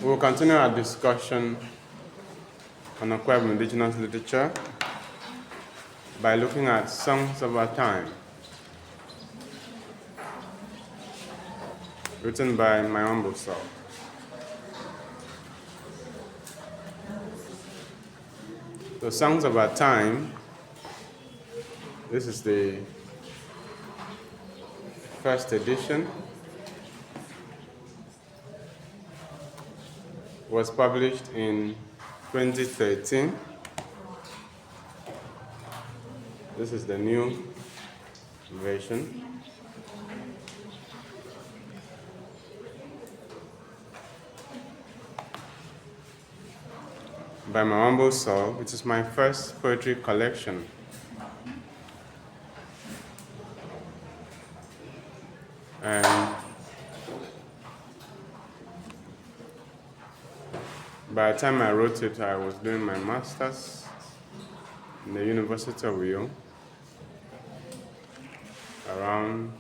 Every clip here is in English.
We will continue our discussion on Akwa Indigenous literature by looking at Songs of Our Time, written by my humble self. The Songs of Our Time, this is the first edition, was published in 2013. This is the new version. By my humble self, it is my first poetry collection. And by the time I wrote it, I was doing my master's in the University of Eyoh, around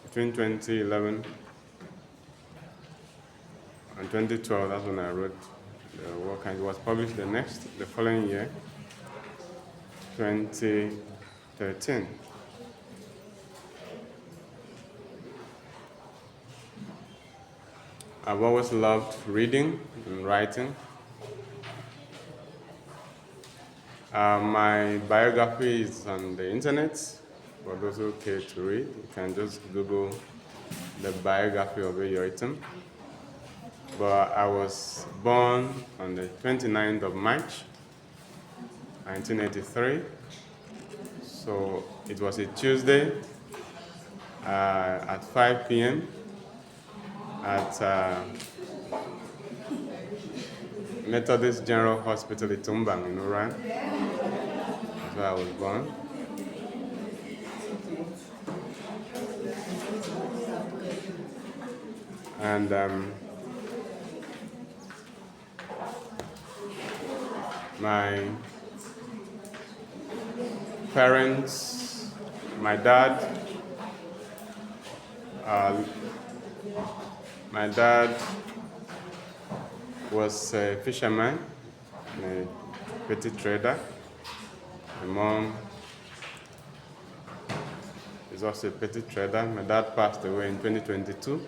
between 2011 and 2012. That's when I wrote the work, and it was published the following year, 2013. I've always loved reading and writing. My biography is on the internet. For those who care to read, you can just Google the biography of Eyoh Etim. But I was born on the 29th of March, 1983. So it was a Tuesday at 5 p.m. at Methodist General Hospital in Tumbang in Oran. That's where I was born. And my parents, my dad was a fisherman, a petty trader. My mom is also a petty trader. My dad passed away in 2022.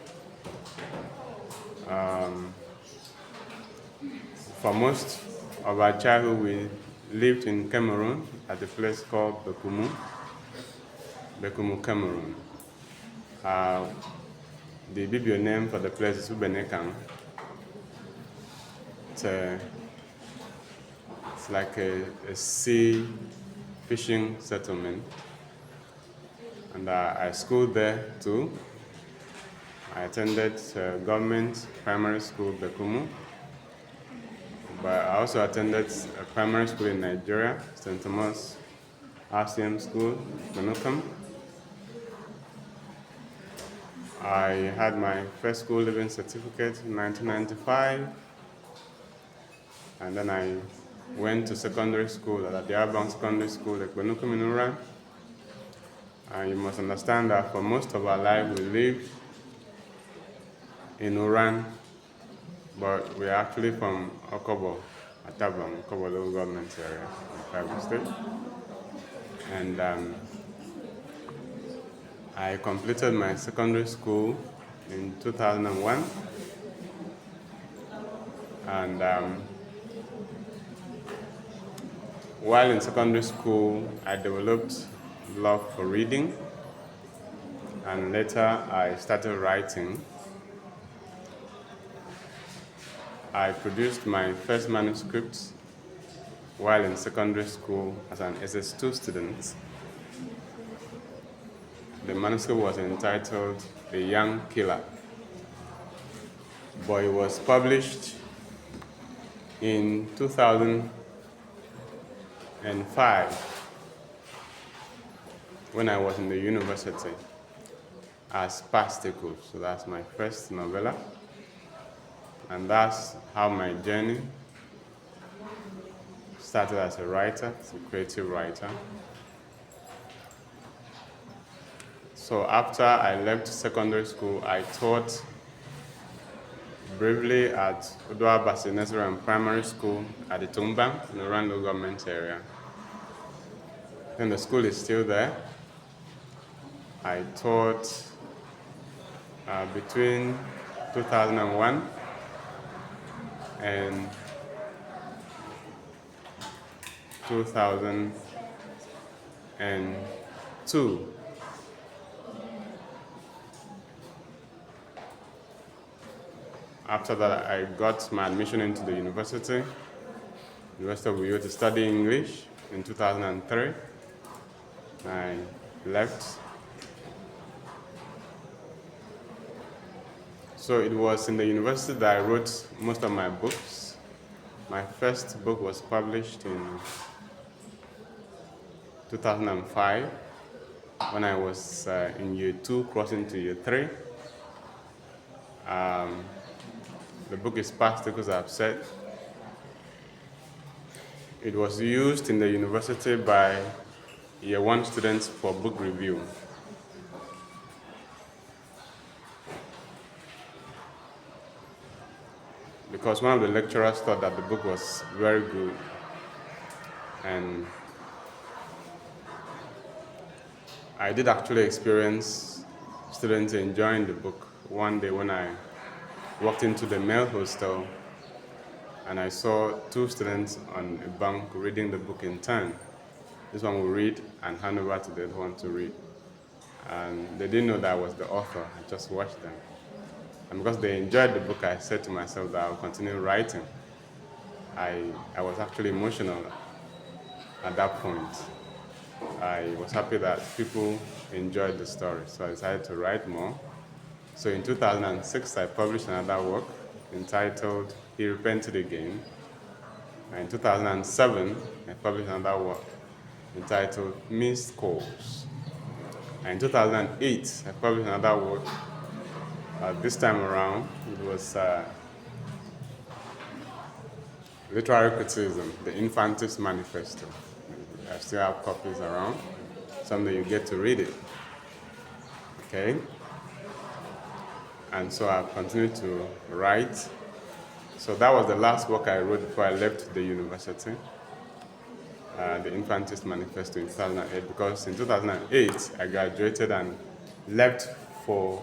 For most of our childhood, we lived in Cameroon at a place called Bekumu, Cameroon. The Bibio name for the place is Ubenekang. It's like a sea fishing settlement. And I schooled there too. I attended government primary school, Bekumu. But I also attended a primary school in Nigeria, St. Thomas RCM School, Benukam. I had my first school living certificate in 1995. And then I went to secondary school at the Ibom Secondary School at Benukam in Oran. And you must understand that for most of our life we lived in Oran, but we're actually from Okobo, Atabang, Okobo local government area in Tribal State. And I completed my secondary school in 2001. And while in secondary school, I developed love for reading, and later I started writing. I produced my first manuscript while in secondary school as an SS2 student. The manuscript was entitled The Young Killer, but it was published in 2005 when I was in the university as Pasticles. So that's my first novella. And that's how my journey started as a writer, as a creative writer. So after I left secondary school, I taught briefly at Udwa Basi Nursery and Primary School at the Tumba in the Orlando government area. And the school is still there. I taught between 2001 and 2002. After that, I got my admission into the University of Eyoh to study English in 2003. I left. So it was in the university that I wrote most of my books. My first book was published in 2005 when I was in year 2, crossing to year 3. The book is Particles I've said. It was used in the university by year 1 students for book review. Because one of the lecturers thought that the book was very good, and I did actually experience students enjoying the book. One day when I walked into the male hostel and I saw 2 students on a bunk reading the book in turn. This one will read and hand over to the other one to read. And they didn't know that I was the author. I just watched them. And because they enjoyed the book, I said to myself that I would continue writing. I was actually emotional at that point. I was happy that people enjoyed the story, so I decided to write more. So in 2006, I published another work entitled He Repented Again. And in 2007, I published another work entitled Missed Calls. And in 2008, I published another work. This time around, it was literary criticism, the Infantist Manifesto. I still have copies around. Someday you get to read it. Okay? And so I've continued to write. So that was the last book I wrote before I left the university, the Infantist Manifesto in 2008, because in 2008 I graduated and left for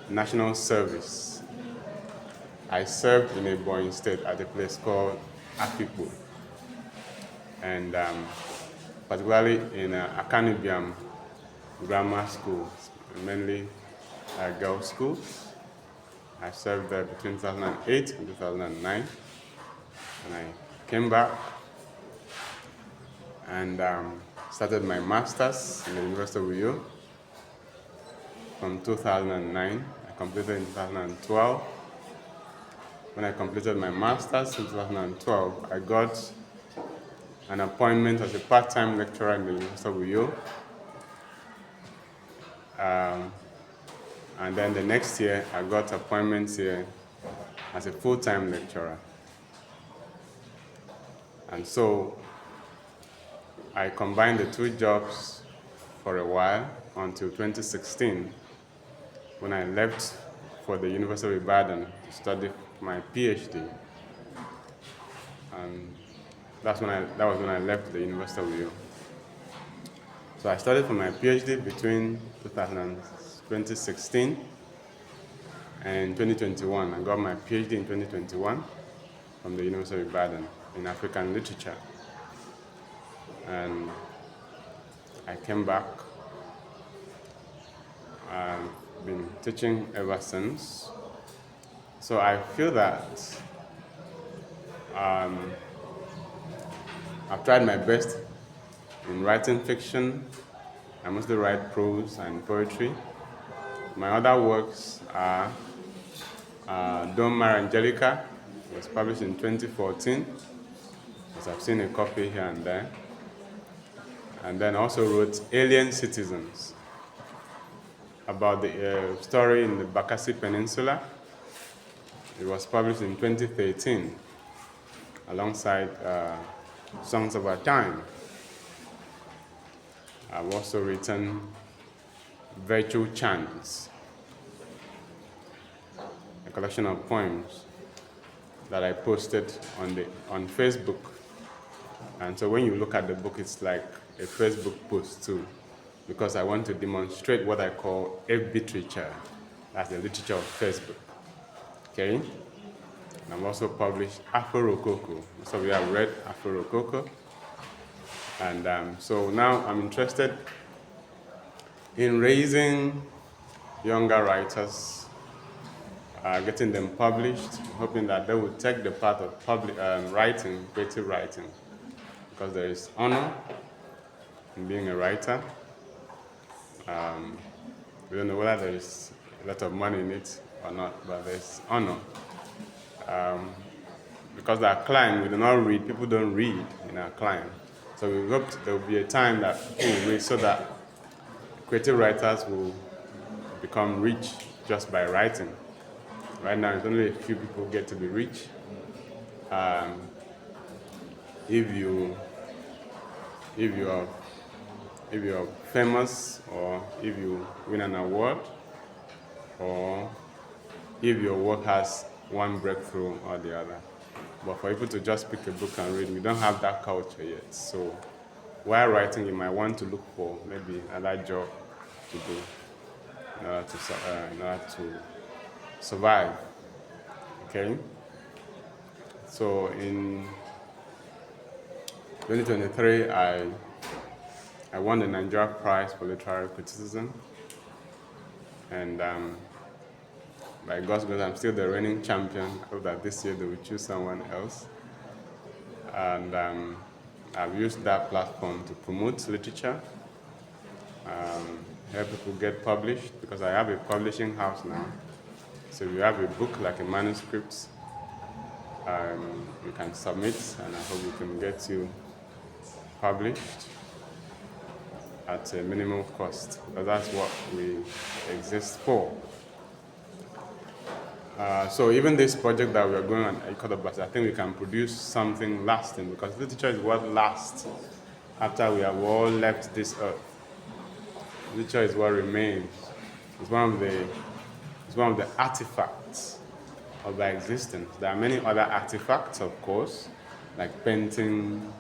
national service. I served in Ibom state at a place called Akwa, and particularly in Ibom grammar schools, mainly girls' schools. I served there between 2008 and 2009, and I came back and started my master's in the University of Eyoh from 2009. I completed in 2012. When I completed my master's in 2012, I got an appointment as a part-time lecturer in the University of Eyoh. And then the next year, I got appointments here as a full-time lecturer. And so I combined the 2 jobs for a while until 2016, when I left for the University of Ibadan to study my PhD. And that was when I left the University of Eyoh. So I studied for my PhD between 2016 and 2021. I got my PhD in 2021 from the University of Ibadan in African literature. And I came back. I've been teaching ever since. So I feel that I've tried my best in writing fiction. I mostly write prose and poetry. My other works are Don Mar Angelica. It was published in 2014, as I've seen a copy here and there. And then also wrote Alien Citizens, about the story in the Bakassi Peninsula. It was published in 2013, alongside Songs of Our Time. I've also written Virtual Chants, a collection of poems that I posted on Facebook. And so when you look at the book, it's like a Facebook post too, because I want to demonstrate what I call literature. That's the literature of Facebook. Okay? And I've also published Afro Rococo. So we have read Afro Rococo. And so now I'm interested in raising younger writers, getting them published, hoping that they will take the path of writing, creative writing, because there is honor in being a writer. We don't know whether there is a lot of money in it or not, but there's honor. Because our climb, we do not read, people don't read in our climb. So we hope there will be a time that people will read so that creative writers will become rich just by writing. Right now, it's only a few people get to be rich. If you're famous, or if you win an award, or if your work has one breakthrough or the other. But for people to just pick a book and read, we don't have that culture yet. So while writing, you might want to look for maybe another job to do in order to survive. Okay? So in 2023, I won the Nigeria Prize for Literary Criticism. And by God's grace, I'm still the reigning champion. I hope that this year they will choose someone else. And I've used that platform to promote literature, help people get published, because I have a publishing house now. So if you have a book, like a manuscript, you can submit, and I hope we can get you published at a minimal cost, because that's what we exist for. So even this project that we're going on at Eyoh, I think we can produce something lasting, because literature is what lasts after we have all left this earth. Literature is what remains. It's one of the artifacts of our existence. There are many other artifacts, of course, like painting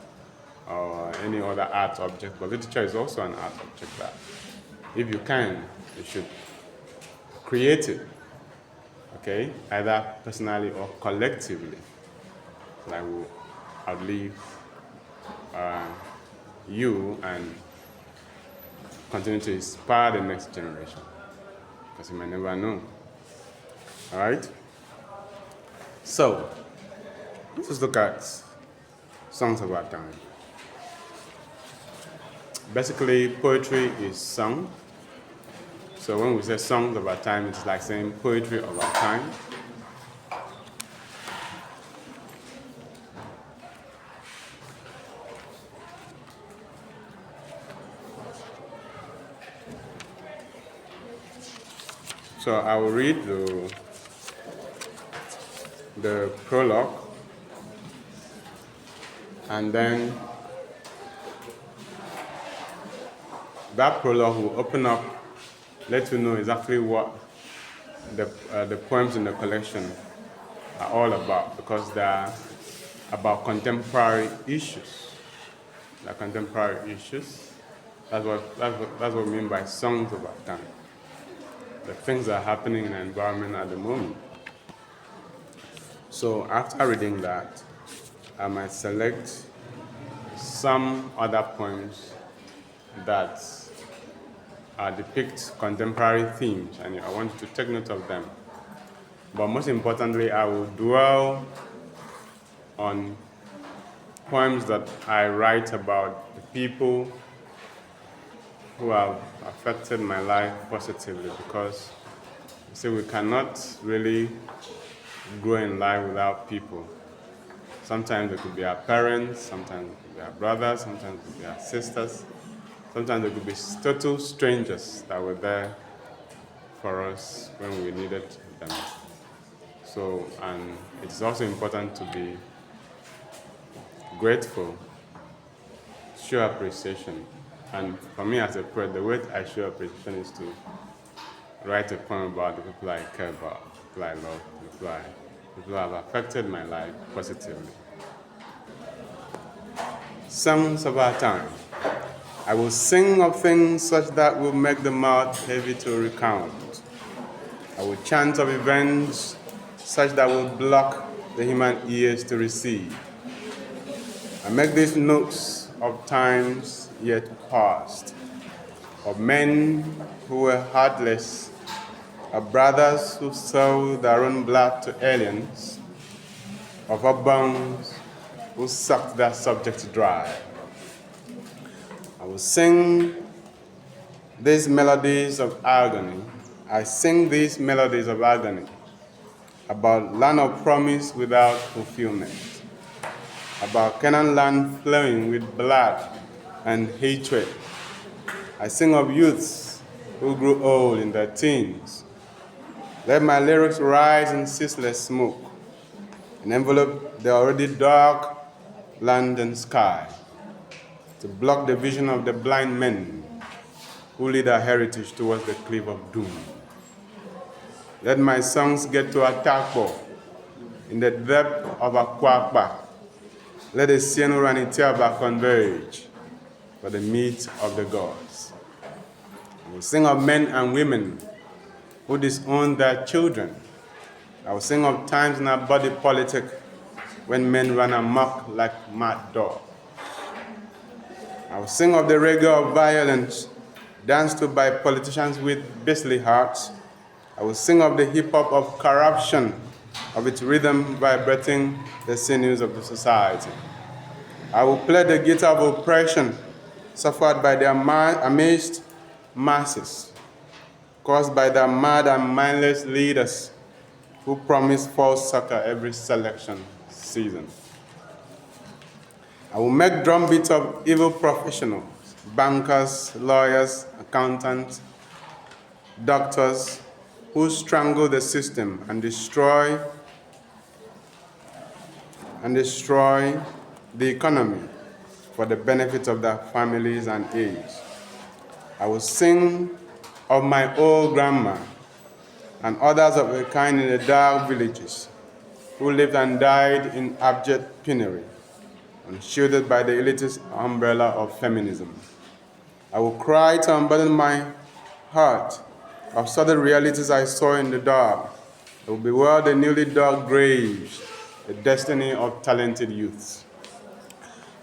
or any other art object, but literature is also an art object that, if you can, you should create it. Okay, either personally or collectively, so that will outlive you and continue to inspire the next generation, because you might never know. All right? So, let's look at songs of our time. Basically, poetry is song. So when we say songs of our time, it's like saying poetry of our time. So I will read the prologue, and then that prologue will open up, let you know exactly what the poems in the collection are all about, because they are about contemporary issues. They're contemporary issues. That's what we mean by songs of our time. The things that are happening in the environment at the moment. So after reading that, I might select some other poems that depict contemporary themes, and I want you to take note of them. But most importantly, I will dwell on poems that I write about the people who have affected my life positively, because you see, we cannot really grow in life without people. Sometimes it could be our parents, sometimes it could be our brothers, sometimes it could be our sisters. Sometimes there could be total strangers that were there for us when we needed them. So, and it's also important to be grateful, show appreciation. And for me as a poet, the way I show appreciation is to write a poem about the people I care about, the people I love, the people people who have affected my life positively. Songs of our time. I will sing of things such that will make the mouth heavy to recount. I will chant of events such that will block the human ears to receive. I make these notes of times yet past, of men who were heartless, of brothers who sold their own blood to aliens, of husbands who sucked their subjects dry. I will sing these melodies of agony. I sing these melodies of agony about land of promise without fulfillment, about Canaan land flowing with blood and hatred. I sing of youths who grew old in their teens. Let my lyrics rise in ceaseless smoke and envelop the already dark land and sky, to block the vision of the blind men who lead our heritage towards the cliff of doom. Let my songs get to Akwa in the depth of Akwa. Let the Sienu and Itiaba converge for the meat of the gods. I will sing of men and women who disown their children. I will sing of times in our body politic when men run amok like mad dogs. I will sing of the reggae of violence danced to by politicians with beastly hearts. I will sing of the hip-hop of corruption, of its rhythm vibrating the sinews of the society. I will play the guitar of oppression suffered by the amazed masses, caused by the mad and mindless leaders who promise false succor every selection season. I will make drumbeats of evil professionals, bankers, lawyers, accountants, doctors, who strangle the system and destroy the economy for the benefit of their families and aides. I will sing of my old grandma and others of a kind in the dark villages who lived and died in abject penury, and shielded by the elitist umbrella of feminism. I will cry to unburden my heart of sudden realities I saw in the dark. I will bewail the newly dug graves, the destiny of talented youths.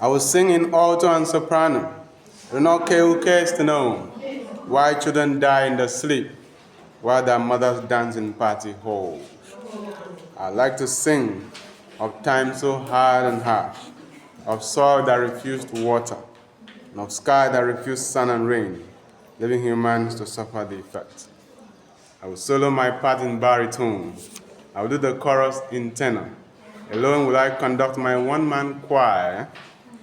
I will sing in alto and soprano. I do not care who cares to know why children die in their sleep while their mothers dance in party halls. I like to sing of times so hard and harsh, of soil that refused water, and of sky that refused sun and rain, leaving humans to suffer the effect. I will solo my part in baritone. I will do the chorus in tenor. Alone will I conduct my one-man choir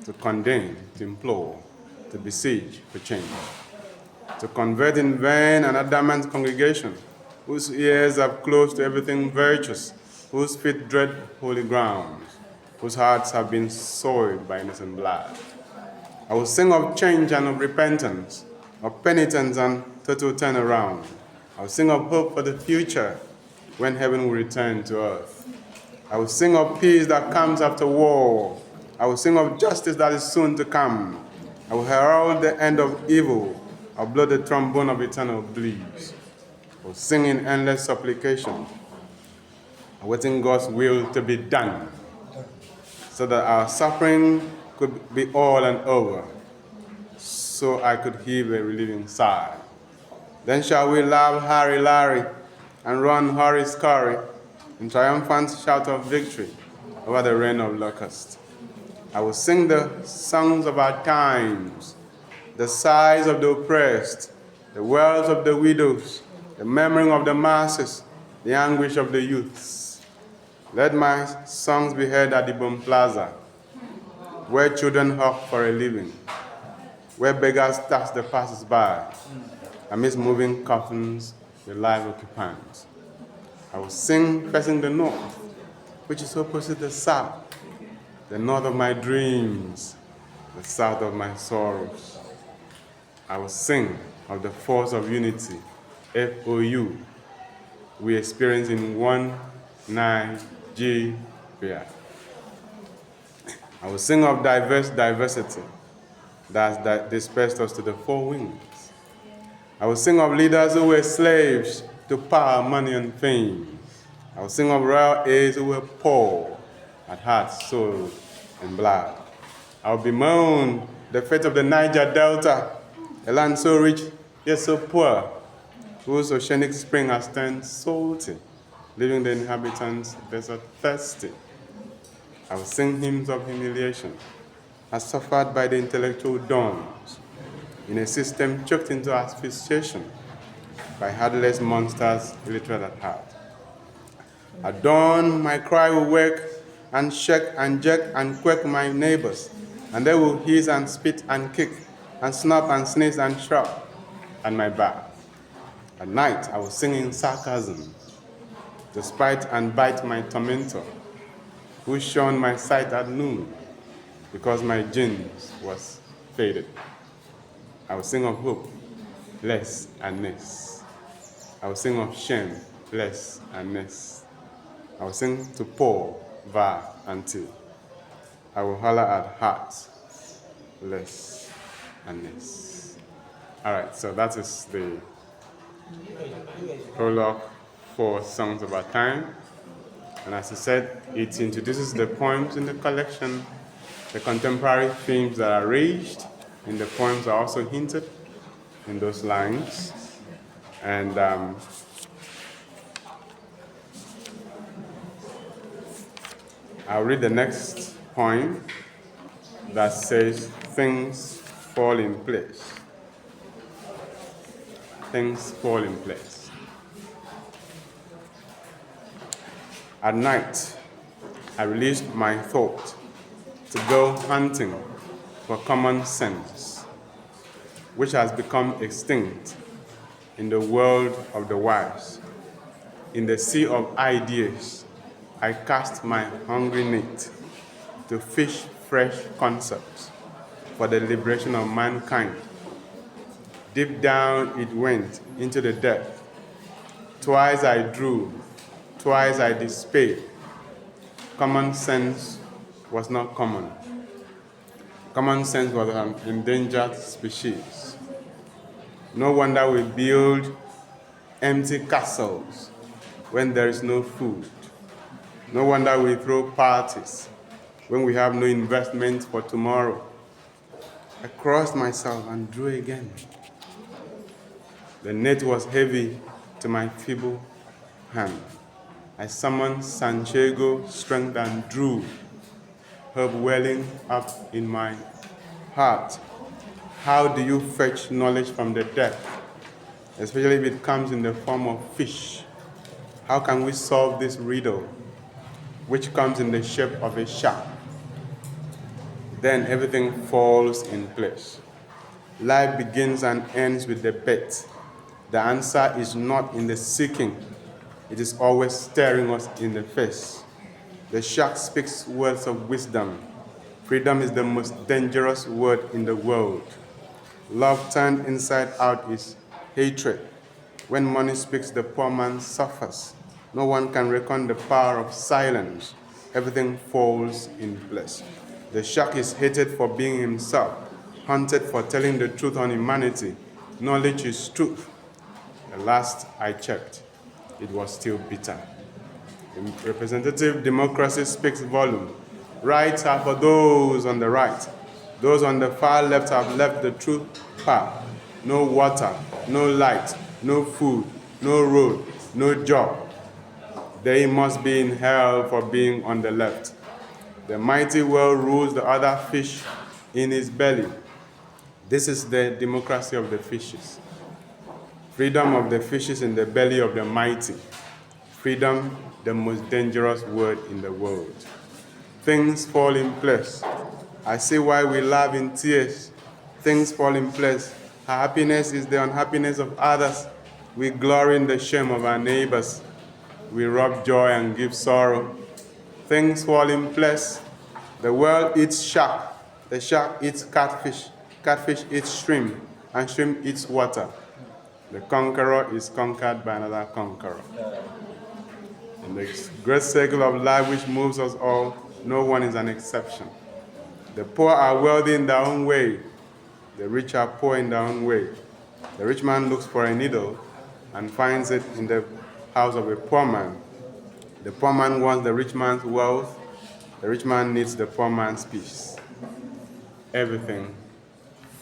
to condemn, to implore, to beseech for change, to convert in vain an adamant congregation whose ears are closed to everything virtuous, whose feet tread holy grounds, whose hearts have been soiled by innocent blood. I will sing of change and of repentance, of penitence and total turnaround. I will sing of hope for the future when heaven will return to earth. I will sing of peace that comes after war. I will sing of justice that is soon to come. I will herald the end of evil. I will blow the trombone of eternal bliss. I will sing in endless supplication, awaiting God's will to be done, so that our suffering could be all and over, so I could heave a relieving sigh. Then shall we laugh Harry Larry and run hurry scurry in triumphant shout of victory over the reign of locusts. I will sing the songs of our times, the sighs of the oppressed, the wails of the widows, the murmuring of the masses, the anguish of the youths. Let my songs be heard at Ibom Plaza, where children hawk for a living, where beggars tax the passers-by, amidst moving coffins with live occupants. I will sing facing the north, which is opposite the south, the north of my dreams, the south of my sorrows. I will sing of the force of unity, FOU, we experience in 19 Nigeria. I will sing of diversity that dispersed us to the four winds. I will sing of leaders who were slaves to power, money, and fame. I will sing of royal heirs who were poor at heart, soul, and blood. I will bemoan the fate of the Niger Delta, a land so rich yet so poor, whose oceanic spring has turned salty, leaving the inhabitants desert thirsty. I will sing hymns of humiliation, as suffered by the intellectual dons, in a system choked into asphyxiation by heartless monsters illiterate at heart. At dawn, my cry will wake and shake and jerk and quake my neighbors, and they will hiss and spit and kick and snap and sneeze and shout at my back. At night, I will sing in sarcasm, despite and bite my tormentor, who shone my sight at noon, because my jeans was faded. I will sing of hope, less and less. I will sing of shame, less and less. I will sing to poor, va, and till. I will holler at heart, less and less. All right, so that is the prologue for Songs of Our Time. And as I said, it introduces the poems in the collection. The contemporary themes that are raised in the poems are also hinted in those lines. And I'll read the next poem that says, things fall in place. Things fall in place. At night, I released my thought to go hunting for common sense, which has become extinct in the world of the wise. In the sea of ideas, I cast my hungry net to fish fresh concepts for the liberation of mankind. Deep down it went into the depth. Twice I drew, twice I displayed. Common sense was not common. Common sense was an endangered species. No wonder we build empty castles when there is no food. No wonder we throw parties when we have no investment for tomorrow. I crossed myself and drew again. The net was heavy to my feeble hand. I summoned Santiago strength and drew, hope welling up in my heart. How do you fetch knowledge from the depth, especially if it comes in the form of fish? How can we solve this riddle, which comes in the shape of a shark? Then everything falls in place. Life begins and ends with the bet. The answer is not in the seeking. It is always staring us in the face. The shark speaks words of wisdom. Freedom is the most dangerous word in the world. Love turned inside out is hatred. When money speaks, the poor man suffers. No one can reckon the power of silence. Everything falls in place. The shark is hated for being himself, hunted for telling the truth on humanity. Knowledge is truth. The last I checked, it was still bitter. Representative democracy speaks volume. Rights are for those on the right. Those on the far left have left the true path. No water, no light, no food, no road, no job. They must be in hell for being on the left. The mighty whale rules the other fish in his belly. This is the democracy of the fishes. Freedom of the fishes in the belly of the mighty. Freedom, the most dangerous word in the world. Things fall in place. I see why we laugh in tears. Things fall in place. Our happiness is the unhappiness of others. We glory in the shame of our neighbors. We rob joy and give sorrow. Things fall in place. The world eats shark. The shark eats catfish. Catfish eats shrimp. And shrimp eats water. The conqueror is conquered by another conqueror. The The great circle of life which moves us all, no one is an exception. The poor are wealthy in their own way. The rich are poor in their own way. The rich man looks for a needle and finds it in the house of a poor man. The poor man wants the rich man's wealth. The rich man needs the poor man's peace. Everything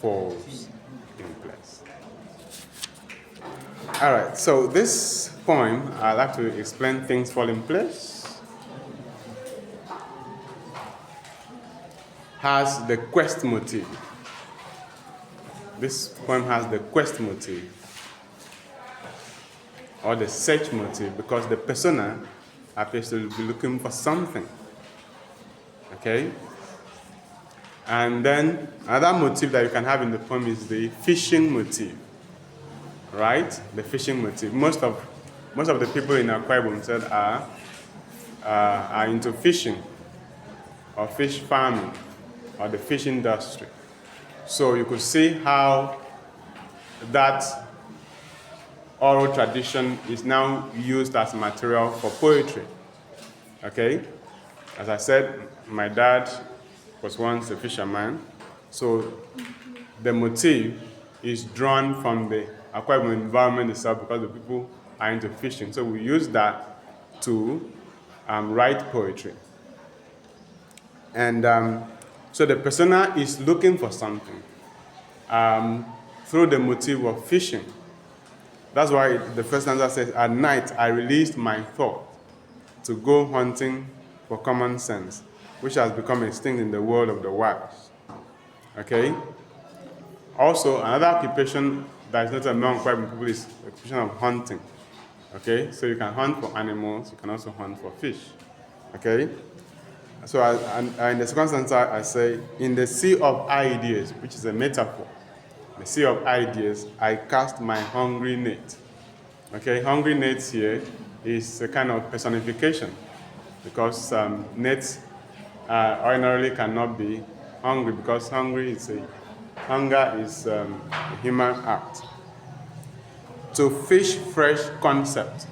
falls in place. All right, so this poem, I like to explain things fall in place, has the quest motive. This poem has the quest motive or the search motive because the persona appears to be looking for something. Okay? And then another motive that you can have in the poem is the fishing motive. Right? The fishing motive. Most of the people in Akwa Ibom said are into fishing or fish farming or the fish industry. So you could see how that oral tradition is now used as material for poetry. Okay? As I said, my dad was once a fisherman, so the motive is drawn from the Akwa Ibom environment itself because the people are into fishing. So we use that to write poetry. And so the persona is looking for something through the motive of fishing. That's why the first stanza says, "At night I released my thought to go hunting for common sense, which has become extinct in the world of the wise." Okay? Also, another occupation that is not among Akwa Ibom people is the occupation of hunting. Okay? So you can hunt for animals, you can also hunt for fish. Okay? So in the second stanza, I say, "In the sea of ideas," which is a metaphor, the sea of ideas, I cast my hungry net. Okay, hungry net here is a kind of personification because nets ordinarily cannot be hungry because hunger is a human act. To fish fresh concept.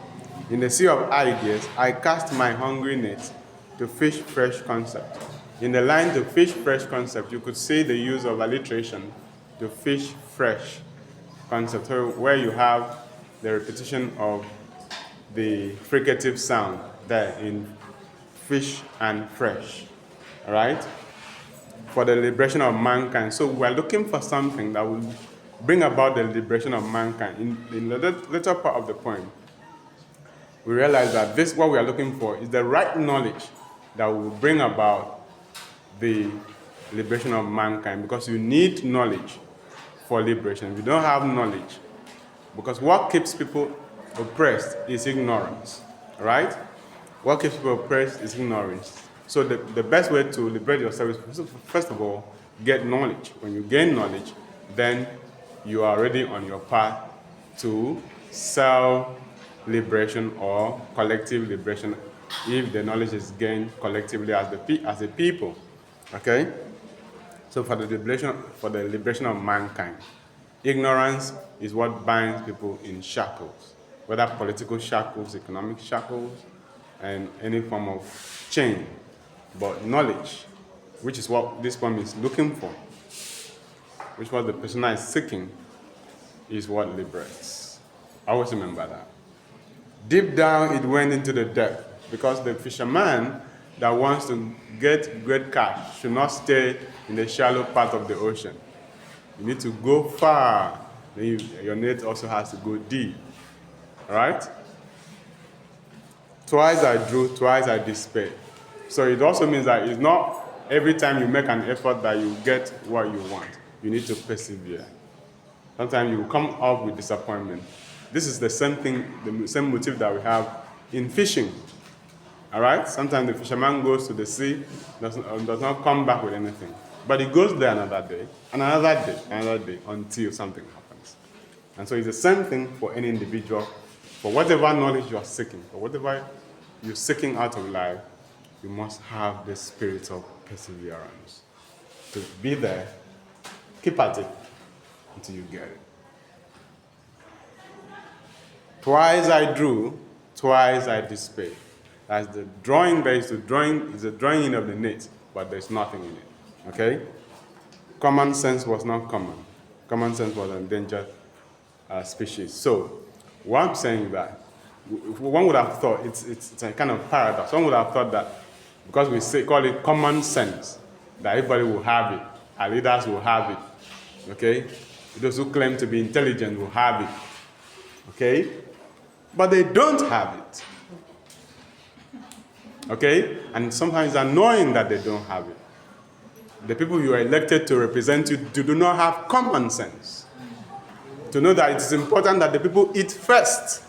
In the sea of ideas, I cast my hungry net to fish fresh concept. In the line "to fish fresh concept," you could see the use of alliteration, to fish fresh concept, where you have the repetition of the fricative sound there in fish and fresh. All right? For the liberation of mankind. So we're looking for something that will bring about the liberation of mankind. In the later part of the poem, we realize that what we are looking for is the right knowledge that will bring about the liberation of mankind, because you need knowledge for liberation. If you don't have knowledge, because what keeps people oppressed is ignorance, right? What keeps people oppressed is ignorance. So the best way to liberate yourself is, first of all, get knowledge. When you gain knowledge, then you are already on your path to self-liberation or collective liberation if the knowledge is gained collectively as a people. Okay? So for the liberation of mankind, ignorance is what binds people in shackles, whether political shackles, economic shackles, and any form of chain. But knowledge, which is what this poem is looking for, which what the persona is seeking, is what liberates. Always remember that. Deep down, it went into the depth, because the fisherman that wants to get great catch should not stay in the shallow part of the ocean. You need to go far. Then your net also has to go deep. All right? Twice I drew, twice I despaired. So it also means that it's not every time you make an effort that you get what you want. You need to persevere. Sometimes you come up with disappointment. This is the same thing, the same motive that we have in fishing. All right? Sometimes the fisherman goes to the sea, does not come back with anything. But he goes there another day, and another day, until something happens. And so it's the same thing for any individual. For whatever knowledge you are seeking, for whatever you're seeking out of life, you must have the spirit of perseverance. To be there, keep at it until you get it. Twice I drew, twice I despaired. As the drawing there is the drawing in of the net, but there's nothing in it. Okay? Common sense was not common. Common sense was an endangered species. So, what I'm saying is that one would have thought it's a kind of paradox. One would have thought that because we call it common sense, that everybody will have it, our leaders will have it. Okay? Those who claim to be intelligent will have it. Okay? But they don't have it. Okay? And sometimes it's annoying that they don't have it. The people you are elected to represent you do not have common sense. To know that it's important that the people eat first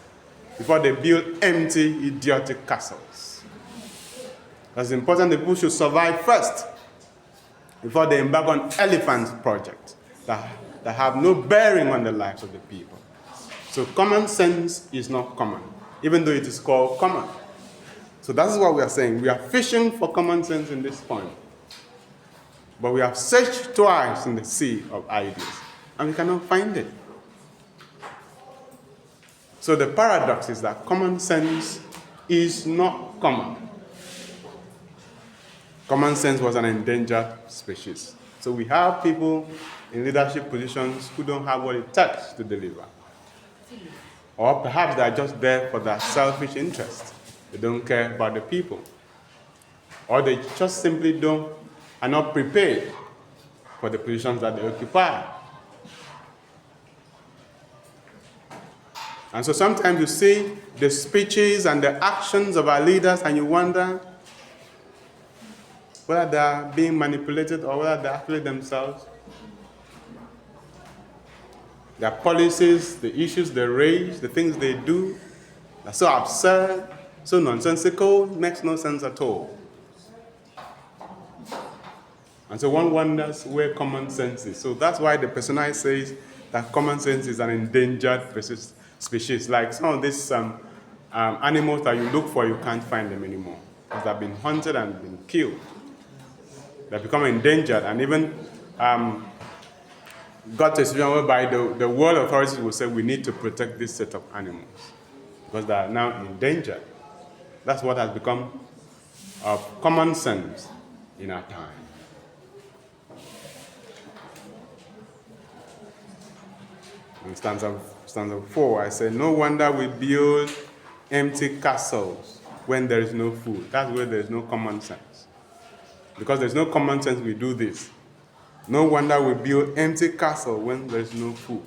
before they build empty, idiotic castles. It's important that people should survive first before they embark on elephant projects that have no bearing on the lives of the people. So common sense is not common, even though it is called common. So that is what we are saying. We are fishing for common sense in this point. But we have searched twice in the sea of ideas, and we cannot find it. So the paradox is that common sense is not common. Common sense was an endangered species. So we have people in leadership positions who don't have what it takes to deliver. Or perhaps they are just there for their selfish interest. They don't care about the people. Or they just simply are not prepared for the positions that they occupy. And so sometimes you see the speeches and the actions of our leaders and you wonder whether they are being manipulated or whether they're actually themselves. Their policies, the issues they raise, the things they do, are so absurd, so nonsensical, makes no sense at all. And so one wonders where common sense is. So that's why the personae says that common sense is an endangered species. Like some of these animals that you look for, you can't find them anymore. Because they've been hunted and been killed. They've become endangered and even got to a situation whereby the world authorities will say we need to protect this set of animals because they are now endangered. That's what has become of common sense in our time. In stanza 4, I say, no wonder we build empty castles when there is no food. That's where there is no common sense. Because there's no common sense, we do this. No wonder we build empty castles when there is no food.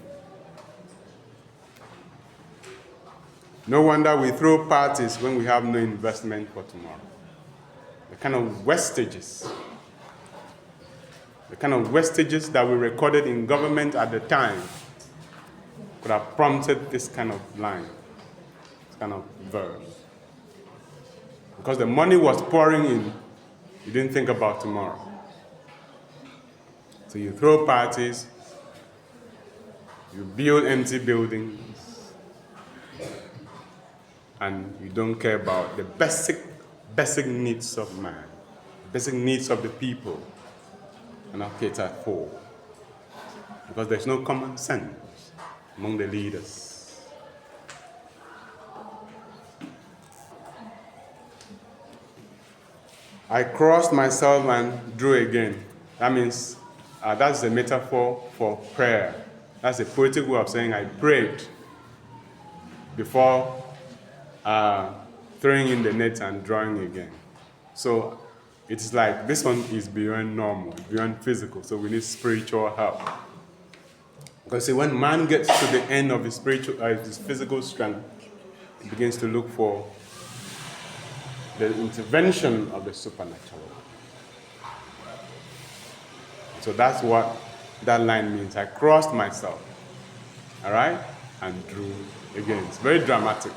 No wonder we throw parties when we have no investment for tomorrow. The kind of wastages that we recorded in government at the time could have prompted this kind of line, this kind of verse. Because the money was pouring in, you didn't think about tomorrow. So you throw parties, you build empty buildings, and you don't care about the basic needs of man, basic needs of the people are not catered for. Because there's no common sense among the leaders. I crossed myself and drew again. That means that's a metaphor for prayer. That's a poetic way of saying I prayed before throwing in the net and drawing again. So it's like this one is beyond normal, beyond physical, so we need spiritual help. Because see, when man gets to the end of his physical strength, he begins to look for the intervention of the supernatural. So that's what that line means. I crossed myself, all right, and drew again. It's very dramatic,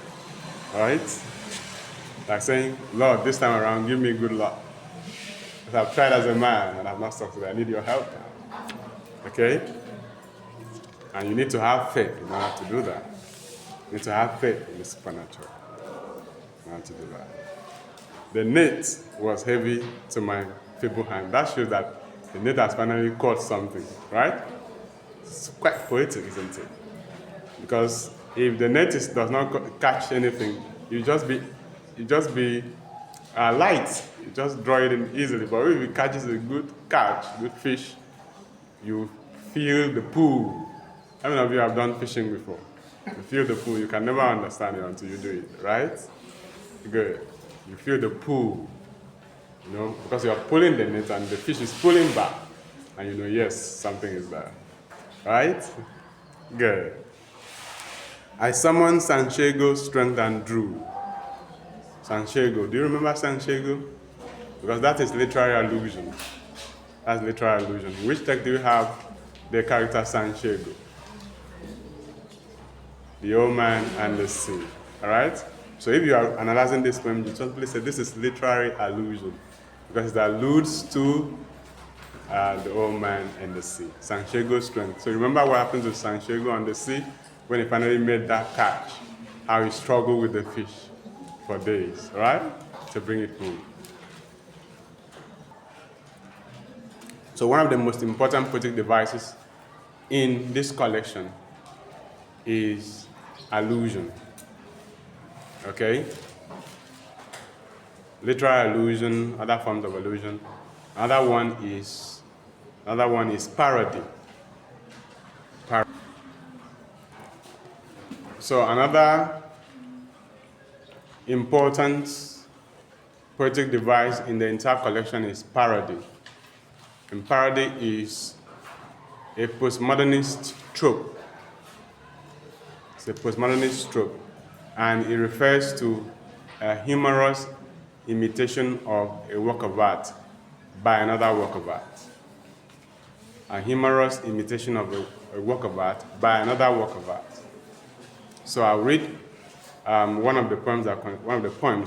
all right? Like saying, Lord, this time around, give me good luck. Because I've tried as a man and I've not succeeded. I need your help. Okay? And you need to have faith in order to do that. You need to have faith in the supernatural in order to do that. The net was heavy to my feeble hand. That shows that the net has finally caught something, right? It's quite poetic, isn't it? Because if the net does not catch anything, you just be light. You just draw it in easily. But if it catches a good catch, good fish, you feel the pull. How many of you have done fishing before? You feel the pull. You can never understand it until you do it, right? Good. You feel the pull, because you are pulling the net and the fish is pulling back. And you know, yes, something is there. Right? Good. I summoned Santiago, strength, and drew. Santiago. Do you remember Santiago? Because that is literary allusion. That's literary allusion. Which text do you have the character Santiago? The old man and the sea. All right? So if you are analyzing this poem, you simply say this is literary allusion because it alludes to the old man and the sea. Santiago's strength. So remember what happens with Santiago on the sea when he finally made that catch, how he struggled with the fish for days, right? To bring it home. So one of the most important poetic devices in this collection is allusion. Okay? Literal allusion, other forms of allusion. Another one is parody. So another important poetic device in the entire collection is parody. And parody is a postmodernist trope. It's a postmodernist trope, and it refers to a humorous imitation of a work of art by another work of art. A humorous imitation of a work of art by another work of art. So I'll read one of the poems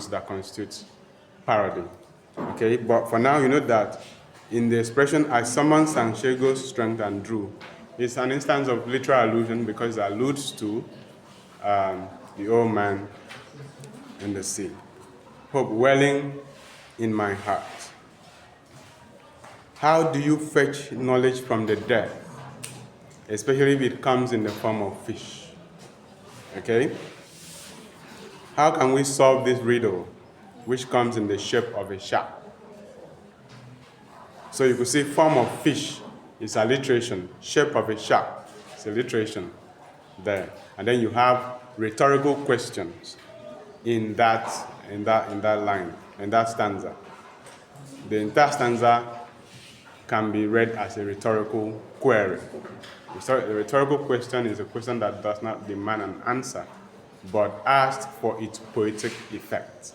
that constitutes parody. Okay, but for now, you know that in the expression "I summoned Santiago's strength and drew," it's an instance of literal allusion because it alludes to the old man and the sea. Hope welling in my heart. How do you fetch knowledge from the dead, especially if it comes in the form of fish? Okay? How can we solve this riddle, which comes in the shape of a shark? So you could see form of fish is alliteration, shape of a shark is alliteration there. And then you have rhetorical questions in that line, in that stanza. The entire stanza can be read as a rhetorical query. The rhetorical question is a question that does not demand an answer, but asks for its poetic effect.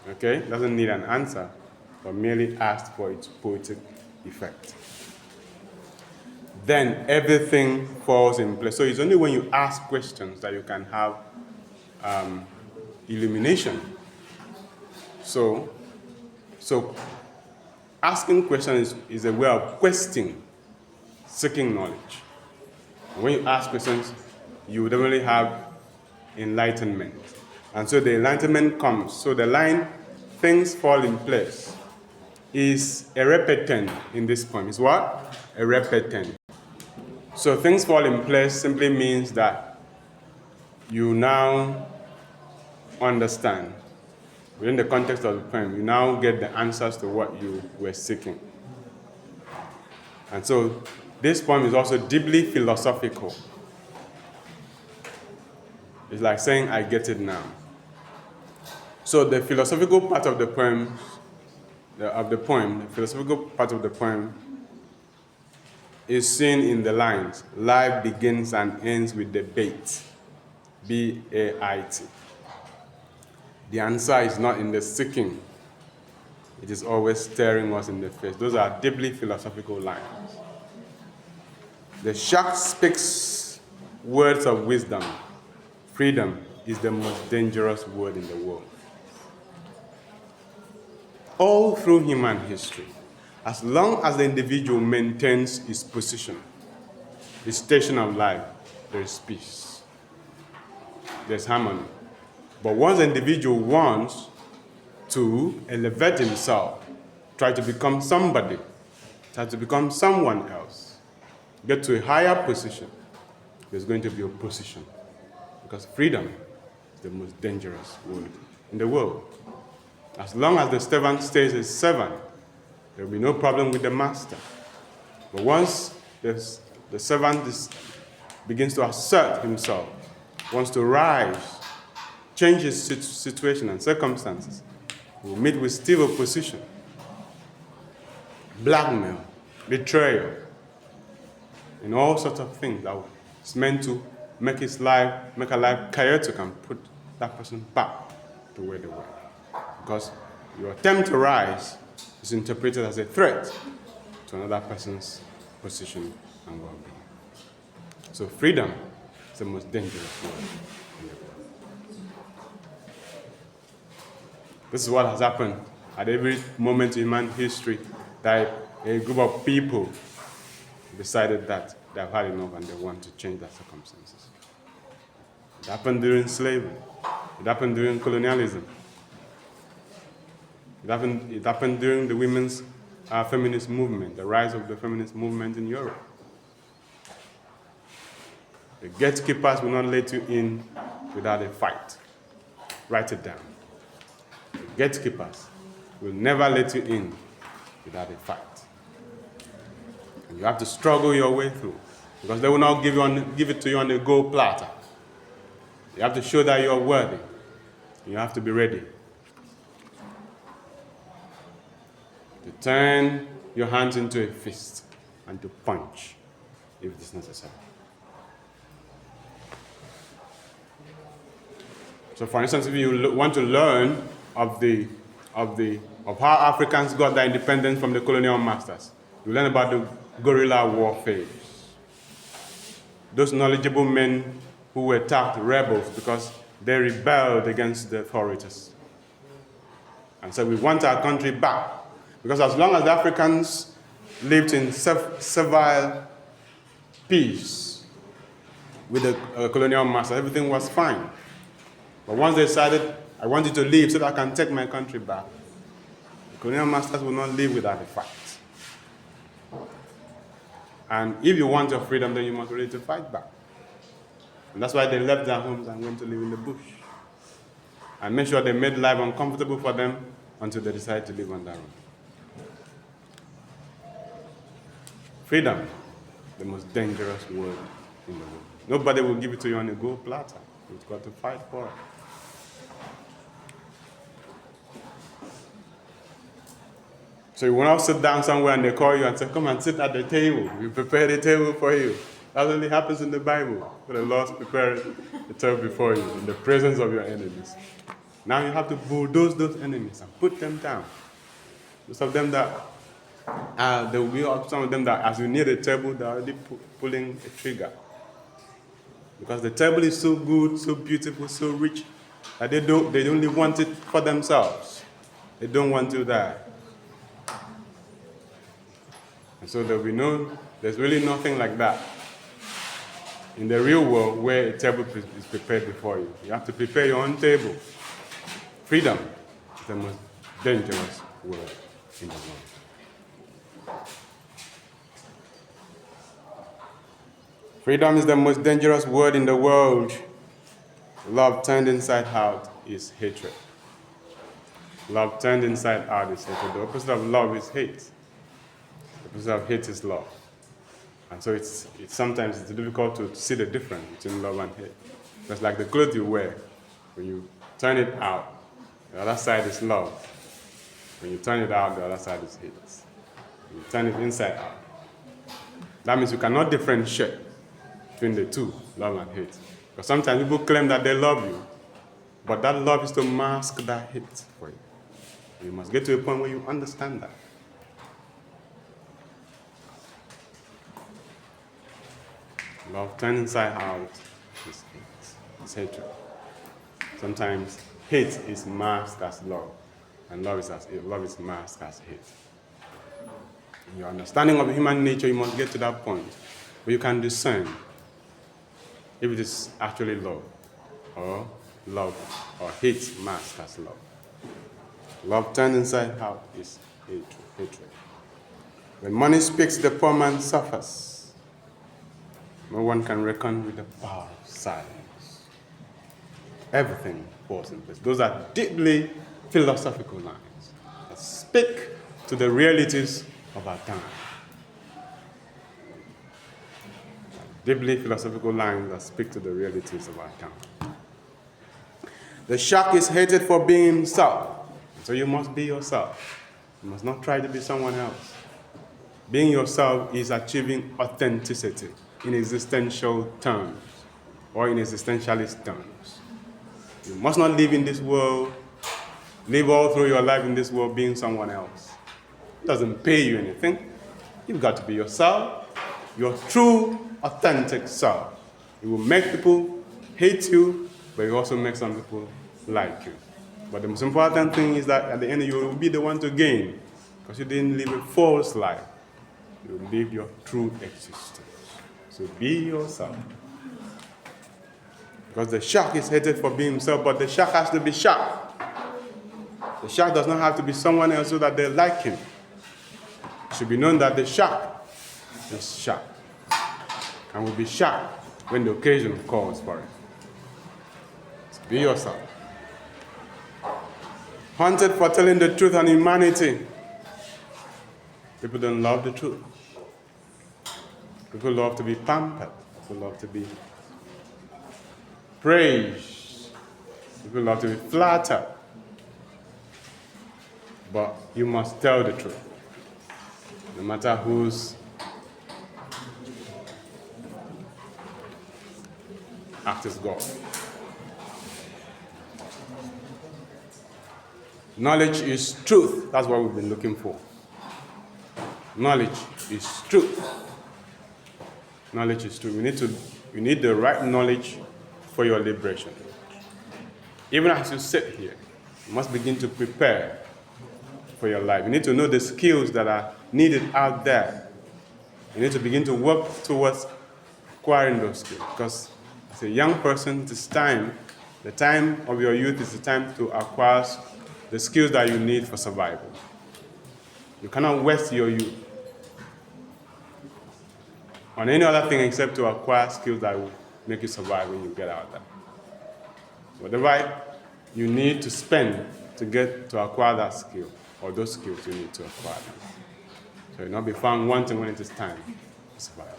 Okay? It doesn't need an answer, but merely asks for its poetic effect. Then everything falls in place. So it's only when you ask questions that you can have illumination. So asking questions is a way of questing, seeking knowledge. And when you ask questions, you definitely have enlightenment. And so the enlightenment comes. So the line, things fall in place, is a repetent in this poem. Is what? A repetent. So things fall in place simply means that you now understand. Within the context of the poem, you now get the answers to what you were seeking. And so this poem is also deeply philosophical. It's like saying, I get it now. So the philosophical part of the poem, the philosophical part of the poem is seen in the lines, life begins and ends with the bait, B-A-I-T. The answer is not in the seeking. It is always staring us in the face. Those are deeply philosophical lines. The shark speaks words of wisdom. Freedom is the most dangerous word in the world. All through human history, as long as the individual maintains his position, his station of life, there is peace. There's harmony. But once the individual wants to elevate himself, try to become somebody, try to become someone else, get to a higher position, there's going to be opposition. Because freedom is the most dangerous word in the world. As long as the servant stays a servant, there will be no problem with the master. But once the servant begins to assert himself, wants to rise, change his situation and circumstances, he will meet with stiff opposition, blackmail, betrayal, and all sorts of things that is meant to make a life chaotic and put that person back to where they were. Because your attempt to rise is interpreted as a threat to another person's position and well-being. So freedom is the most dangerous word in the world. This is what has happened at every moment in human history, that a group of people decided that they have had enough and they want to change their circumstances. It happened during slavery. It happened during colonialism. It happened during the women's feminist movement, the rise of the feminist movement in Europe. The gatekeepers will not let you in without a fight. Write it down. The gatekeepers will never let you in without a fight. And you have to struggle your way through, because they will not give it to you on a gold platter. You have to show that you are worthy. You have to be ready to turn your hands into a fist and to punch if it is necessary. So, for instance, if you want to learn of how Africans got their independence from the colonial masters, you learn about the guerrilla warfare. Those knowledgeable men who were tagged rebels because they rebelled against the authorities. And so we want our country back. Because as long as the Africans lived in servile peace with the colonial master, everything was fine. But once they decided, I want you to leave so that I can take my country back, the colonial masters will not live without a fight. And if you want your freedom, then you must be ready to fight back. And that's why they left their homes and went to live in the bush. And made sure they made life uncomfortable for them until they decided to live on their own. Freedom, the most dangerous word in the world. Nobody will give it to you on a gold platter. You've got to fight for it. So you will not sit down somewhere and they call you and say, come and sit at the table. We prepare the table for you. That only happens in the Bible. For the Lord prepared the table before you in the presence of your enemies. Now you have to bulldoze those enemies and put them down. Most of them that there will be some of them that as you near the table, they're already pulling a trigger. Because the table is so good, so beautiful, so rich, that they only want it for themselves. They don't want to die. And so there's really nothing like that in the real world where a table is prepared before you. You have to prepare your own table. Freedom is the most dangerous word in the world. Freedom is the most dangerous word in the world. Love turned inside out is hatred. Love turned inside out is hatred. The opposite of love is hate. The opposite of hate is love. And so it's sometimes difficult to see the difference between love and hate. Just like the clothes you wear, when you turn it out, the other side is love. When you turn it out, the other side is hate. When you turn it inside out. That means you cannot differentiate between the two, love and hate. Because sometimes people claim that they love you, but that love is to mask that hate for you. You must get to a point where you understand that. Love turned inside out is hate. It's hatred. Sometimes hate is masked as love, and love is masked as hate. In your understanding of human nature, you must get to that point where you can discern if it is actually love or hate masked as love. Love turned inside out is hatred. When money speaks, the poor man suffers. No one can reckon with the power of silence. Everything falls in place. Those are deeply philosophical lines that speak to the realities of our time. Deeply philosophical lines that speak to the realities of our time. The shark is hated for being himself, so you must be yourself. You must not try to be someone else. Being yourself is achieving authenticity in existential terms or in existentialist terms. You must not live in this world, live all through your life in this world being someone else. It doesn't pay you anything. You've got to be yourself, your true, authentic self. It will make people hate you, but it also makes some people like you. But the most important thing is that at the end you will be the one to gain, because you didn't live a false life. You live your true existence. So be yourself. Because the shark is hated for being himself, but the shark has to be sharp. The shark does not have to be someone else so that they like him. It should be known that the shark is sharp and will be sharp when the occasion calls for it. So be yourself. Hunted for telling the truth and humanity. People don't love the truth. People love to be pampered. People love to be praised. People love to be flattered. But you must tell the truth. No matter whose act is God. Knowledge is truth. That's what we've been looking for. Knowledge is truth. Knowledge is truth. You need the right knowledge for your liberation. Even as you sit here, you must begin to prepare for your life. You need to know the skills that are needed out there. You need to begin to work towards acquiring those skills. Because as a young person, it is time, the time of your youth is the time to acquire the skills that you need for survival. You cannot waste your youth on any other thing except to acquire skills that will make you survive when you get out there. Whatever you need to spend to acquire that skill, or those skills you need to acquire them. So you'll not be found wanting when it is time to survive.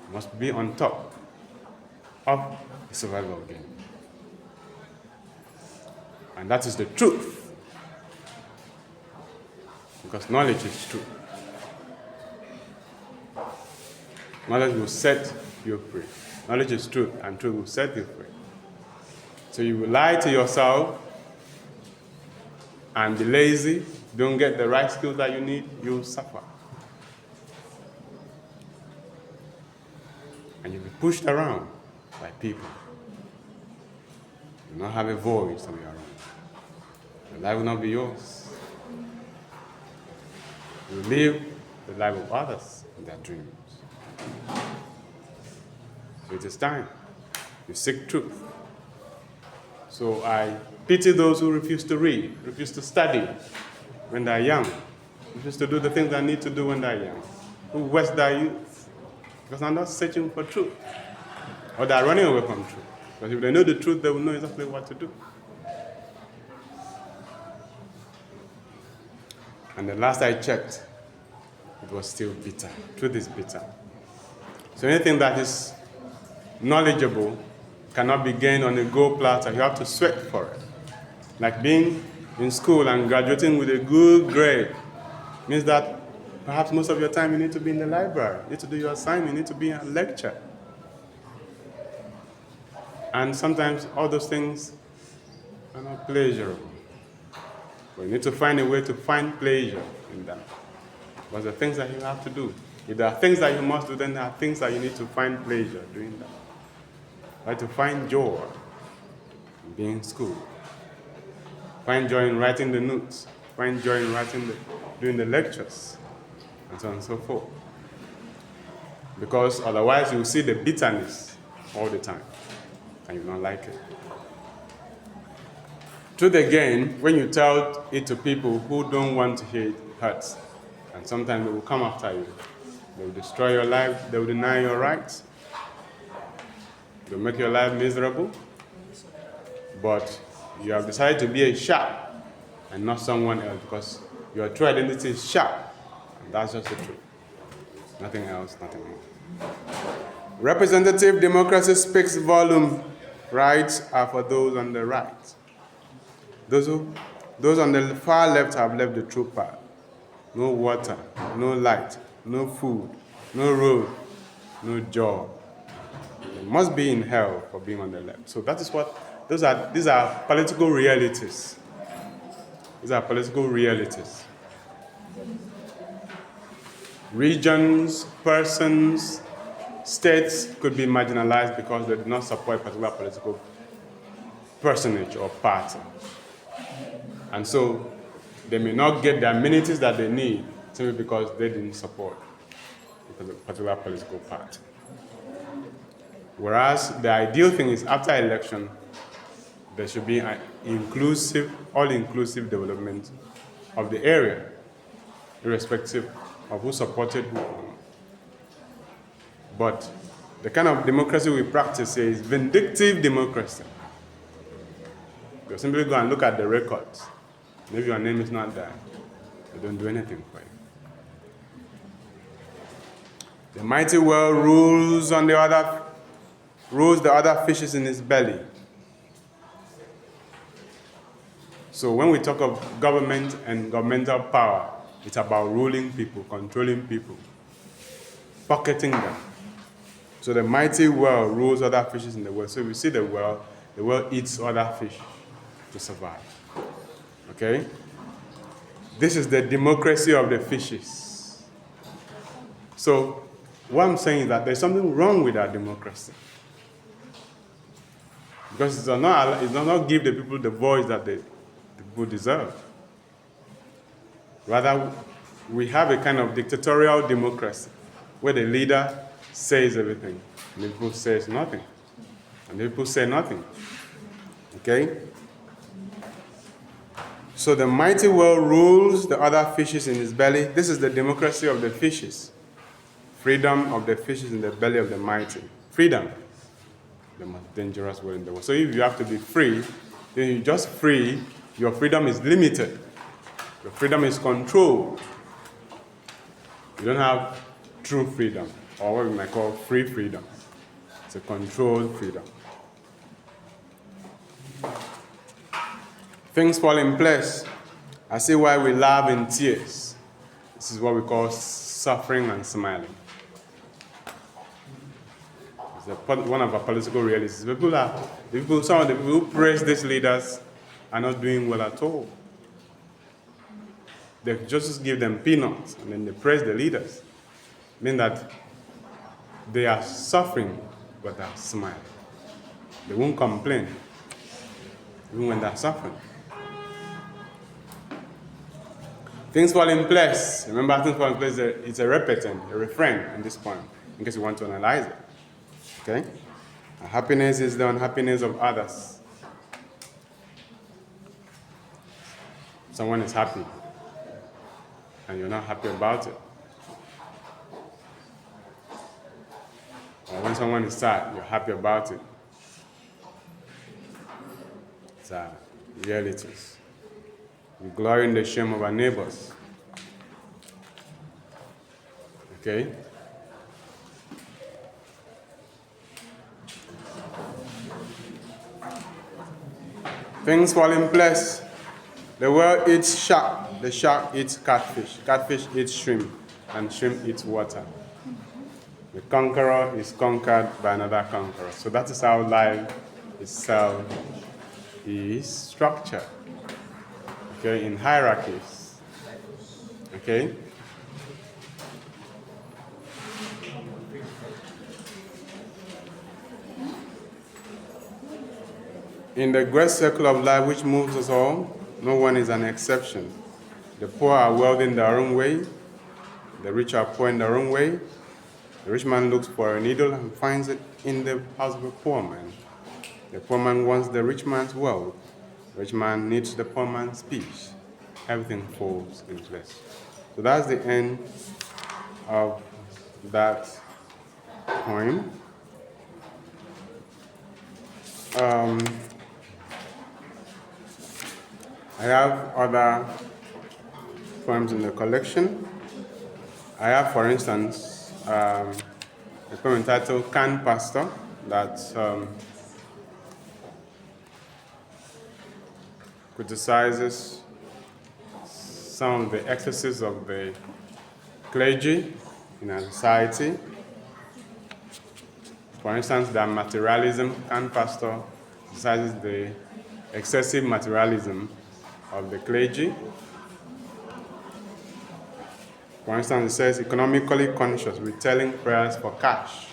You must be on top of the survival game. And that is the truth. Because knowledge is truth. Knowledge will set you free. Knowledge is truth, and truth will set you free. So you will lie to yourself and be lazy, don't get the right skills that you need, you'll suffer. And you'll be pushed around by people. You will not have a voice of your own. Your life will not be yours. You will live the life of others in their dreams. So it is time you seek truth. So I pity those who refuse to read, refuse to study when they're young, refuse to do the things they need to do when they're young, who waste their youth because they're not searching for truth, or they're running away from truth. Because if they know the truth, they will know exactly what to do. And the last I checked, it was still bitter. Truth is bitter. So anything that is knowledgeable cannot be gained on a gold platter. You have to sweat for it. Like being in school and graduating with a good grade means that perhaps most of your time you need to be in the library, you need to do your assignment, you need to be in a lecture. And sometimes all those things are not pleasurable. But you need to find a way to find pleasure in them. But the things that you have to do. If there are things that you must do, then there are things that you need to find pleasure doing that. Like to find joy in being in school. Find joy in writing the notes. Find joy in doing the lectures, and so on and so forth. Because otherwise you will see the bitterness all the time, and you don't like it. Truth again, when you tell it to people who don't want to hear it, hurts. And sometimes they will come after you. They will destroy your life. They will deny your rights. They'll make your life miserable. But you have decided to be a shark and not someone else, because your true identity is sharp, and that's just the truth. Nothing else, nothing more. Representative democracy speaks volume. Rights are for those on the right. Those on the far left have left the true path. No water, no light, no food, no road, no job. They must be in hell for being on the left. So that is what these are political realities. These are political realities. Regions, persons, states could be marginalized because they do not support a particular political personage or party. And so they may not get the amenities that they need simply because they didn't support a particular political party. Whereas the ideal thing is after election, there should be an inclusive, all-inclusive development of the area, irrespective of who supported who. But the kind of democracy we practice here is vindictive democracy. You simply go and look at the records. Maybe your name is not there. They don't do anything for you. The mighty whale rules the other fishes in its belly. So when we talk of government and governmental power, it's about ruling people, controlling people, pocketing them. So the mighty whale rules other fishes in the world. So if you see the whale eats other fish to survive. Okay? This is the democracy of the fishes. So what I'm saying is that there's something wrong with our democracy. Because it does not give the people the voice that the people deserve. Rather, we have a kind of dictatorial democracy where the leader says everything and the people says nothing. And the people say nothing. Okay? So the mighty whale rules the other fishes in his belly. This is the democracy of the fishes. Freedom of the fishes in the belly of the mighty. Freedom. The most dangerous word in the world. So if you have to be free, then you're just free. Your freedom is limited. Your freedom is controlled. You don't have true freedom, or what we might call free freedom. It's a controlled freedom. Things fall in place. I see why we laugh in tears. This is what we call suffering and smiling. It's one of our political realities. Some of the people who praise these leaders are not doing well at all. They just give them peanuts and then they praise the leaders. Mean that they are suffering, but they are smiling. They won't complain, even when they're suffering. Things fall in place. Remember, things fall in place, it's a repetent, a refrain in this poem, in case you want to analyze it. Okay? Happiness is the unhappiness of others. Someone is happy, and you're not happy about it. Or when someone is sad, you're happy about it. It's realities. We glory in the shame of our neighbors. Okay? Things fall in place. The whale eats shark. The shark eats catfish. Catfish eats shrimp. And shrimp eats water. The conqueror is conquered by another conqueror. So that is how life itself is structured. Okay, in hierarchies. Okay? In the great circle of life which moves us all, no one is an exception. The poor are wealthy in their own way. The rich are poor in their own way. The rich man looks for a needle and finds it in the house of a poor man. The poor man wants the rich man's wealth. The rich man needs the poor man's peace. Everything falls in place. So that's the end of that poem. I have other poems in the collection. I have, for instance, a poem entitled Can Pastor that criticizes some of the excesses of the clergy in our society. For instance, that materialism, Can Pastor criticizes the excessive materialism of the clergy. For instance, it says, economically conscious, retelling prayers for cash.